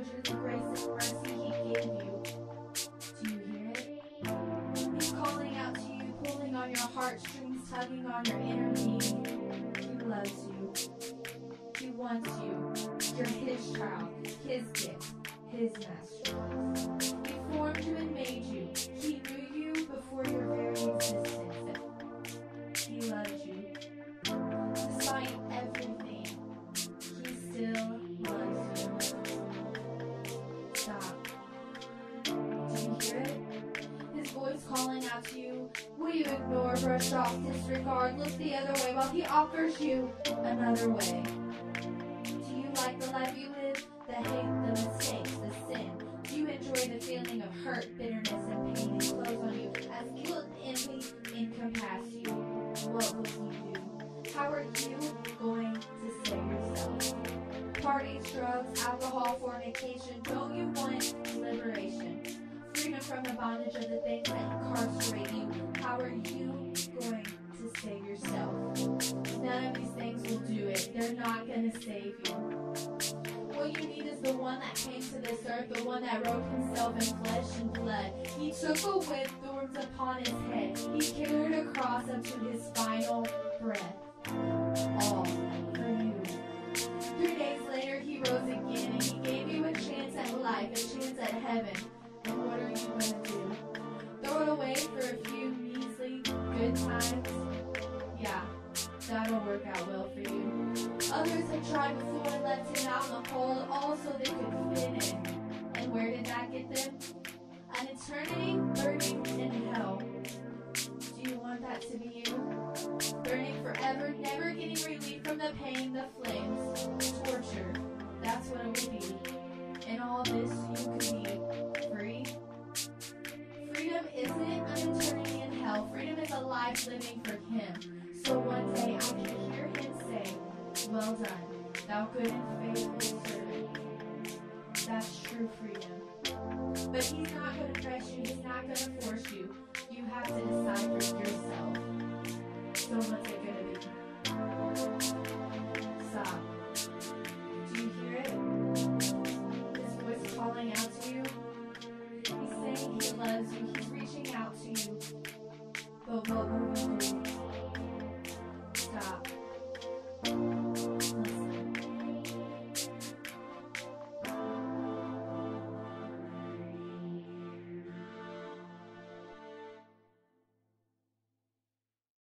showed you the grace and mercy He gave you. Do you hear it? He's calling out to you, pulling on your heartstrings, tugging on your inner being. He loves you. He wants you. You're His child, His gift, His masterpiece. He formed you and made you. He knew you before your very existence. He loves you. Despite everything, He still loves you. Stop. Do you hear it? His voice calling out to you. Will you ignore, brush off, disregard, look the other way while He offers you another way? Do you like the life you live? The hate, the mistakes, the sin? Do you enjoy the feeling of hurt, bitterness, and pain it flows on you as guilt, envy, encompass you? What will you do? How are you going to save yourself? Parties, drugs, alcohol, fornication. Don't you want liberation? Freedom from the bondage of the things that incarcerate you. How are you going to save yourself? None of these things will do it. They're not going to save you. What you need is the one that came to this earth, the one that robed Himself in flesh and blood. He took a whip, thorns upon His head. He carried a cross up to His final breath. All for you. 3 days later, He rose again, and He gave you a chance at life, a chance at heaven. And what are you going to do? Throw it away for a few measly good times? Yeah, that'll work out well for you. Others have tried before and left Him out in the cold, all so they could fit in. And where did that get them? An eternity burning in hell. Do you want that to be you? Burning forever, never getting relief from the pain, the flames, torture. That's what it will be. In all this, you could be free. Freedom isn't an eternity in hell. Freedom is a life living for Him. So one day I can hear Him say, well done, thou good and faithful servant. That's true freedom. But He's not going to press you. He's not going to force you. You have to decide for yourself. So what's it going to be? Stop. Do you hear it? His voice calling out to you. He's saying He loves you. He's reaching out to you. But what will you do?